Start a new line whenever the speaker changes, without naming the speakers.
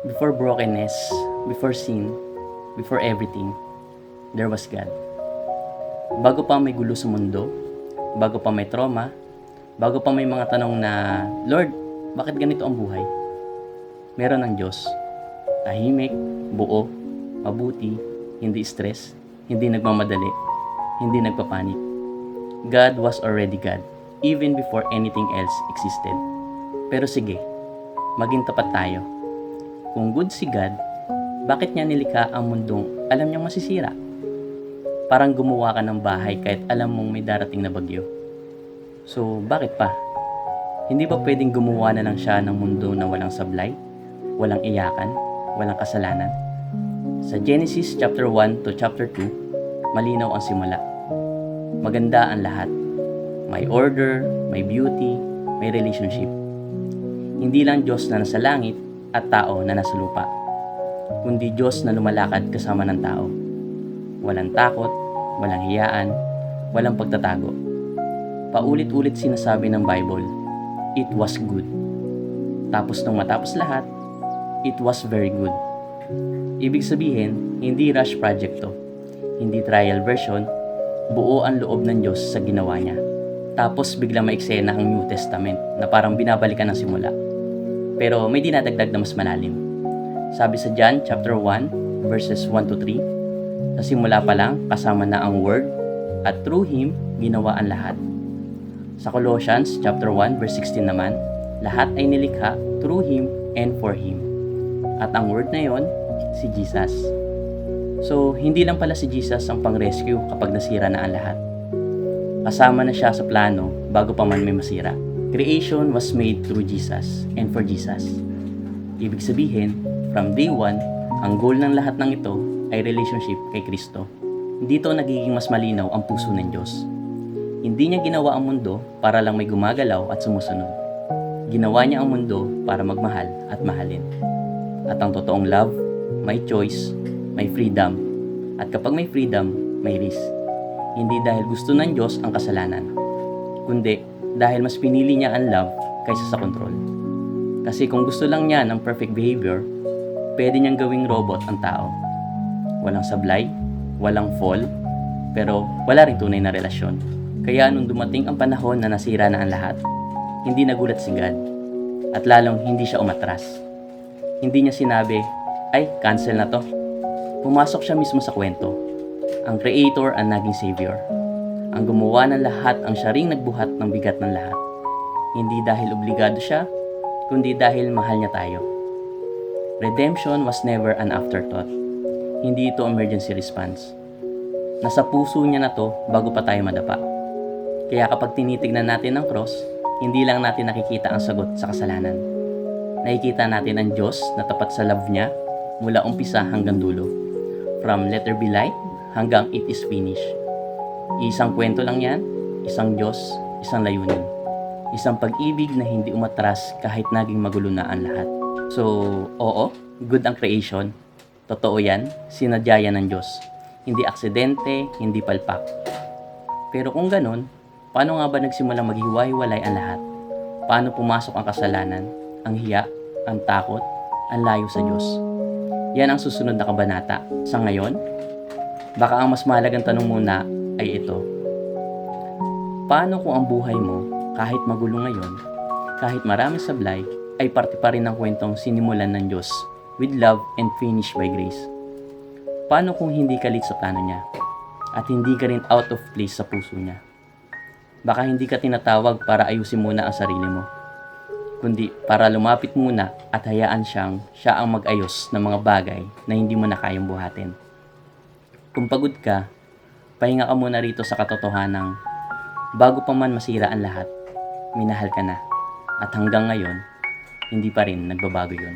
Before brokenness, before sin, before everything, there was God. Bago pa may gulo sa mundo, bago pa may trauma, bago pa may mga tanong na, Lord, bakit ganito ang buhay? Meron ang Diyos. Tahimik, buo, mabuti, hindi stress, hindi nagmamadali, hindi nagpapanik. God was already God, even before anything else existed. Pero sige, maging tapat tayo. Kung good si God, bakit niya nilikha ang mundong alam niyang masisira? Parang gumawa ka ng bahay kahit alam mong may darating na bagyo. So, bakit pa? Hindi ba pwedeng gumawa na lang siya ng mundo na walang sablay, walang iyakan, walang kasalanan? Sa Genesis chapter 1 to chapter 2, malinaw ang simula. Maganda ang lahat. May order, may beauty, may relationship. Hindi lang Diyos na nasa langit at tao na nasa lupa, kundi Diyos na lumalakad kasama ng tao. Walang takot, walang hiyaan, walang pagtatago. Paulit-ulit sinasabi ng Bible, it was good. Tapos nung matapos lahat, it was very good. Ibig sabihin, hindi rush project to. Hindi trial version, buo ang loob ng Diyos sa ginawa niya. Tapos biglang maeksena ang New Testament na parang binabalikan ng simula. Pero may dinadagdag na mas malalim. Sabi sa John chapter 1 verses 1 to 3, sa simula pa lang kasama na ang Word at through Him ginawa ang lahat. Sa Colossians chapter 1 verse 16 naman, lahat ay nilikha through Him and for Him. At ang Word na yon, si Jesus. So, hindi lang pala si Jesus ang pang-rescue kapag nasira na ang lahat. Kasama na siya sa plano bago pa man may masira. Creation was made through Jesus and for Jesus. Ibig sabihin, from day one, ang goal ng lahat ng ito ay relationship kay Kristo. Dito nagiging mas malinaw ang puso ng Diyos. Hindi niya ginawa ang mundo para lang may gumagalaw at sumusunod. Ginawa niya ang mundo para magmahal at mahalin. At ang totoong love, may choice, may freedom. At kapag may freedom, may risk. Hindi dahil gusto ng Diyos ang kasalanan, kundi dahil mas pinili niya ang love kaysa sa control. Kasi kung gusto lang niya ng perfect behavior, pwede niyang gawing robot ang tao. Walang sablay, walang fall, pero wala ring tunay na relasyon. Kaya nung dumating ang panahon na nasira na ang lahat, hindi nagulat si God. At lalong hindi siya umatras. Hindi niya sinabi, ay, cancel na to. Pumasok siya mismo sa kwento. Ang Creator ang naging Savior. Ang gumawa ng lahat ang siya ring nagbuhat ng bigat ng lahat. Hindi dahil obligado siya, kundi dahil mahal niya tayo. Redemption was never an afterthought. Hindi ito emergency response. Nasa puso niya na to bago pa tayo madapa. Kaya kapag tinitignan natin ang cross, hindi lang natin nakikita ang sagot sa kasalanan. Nakikita natin ang Diyos na tapat sa love niya mula umpisa hanggang dulo. From let there be light hanggang it is finished. Isang kwento lang yan, isang Diyos, isang layunin. Isang pag-ibig na hindi umatras kahit naging magulo na ang lahat. So, oo, good ang creation. Totoo yan, sinadya yan ng Diyos. Hindi aksidente, hindi palpak. Pero kung ganun, paano nga ba nagsimulang maghiwa-hiwalay ang lahat? Paano pumasok ang kasalanan, ang hiya, ang takot, ang layo sa Diyos? Yan ang susunod na kabanata. Sa ngayon, baka ang mas mahalagang tanong muna ay ito. Paano kung ang buhay mo, kahit magulo ngayon, kahit maraming sablay, ay parte pa rin ng kwentong sinimulan ng Diyos with love and finished by grace? Paano kung hindi ka late sa plano niya at hindi ka rin out of place sa puso niya? Baka hindi ka tinatawag para ayusin muna ang sarili mo, kundi para lumapit muna at hayaan siya ang mag-ayos ng mga bagay na hindi mo na kayang buhatin. Kung pagod ka, pahinga ka muna rito sa katotohanang bago pa man masira ang lahat, minahal ka na at hanggang ngayon, hindi pa rin nagbabago yun.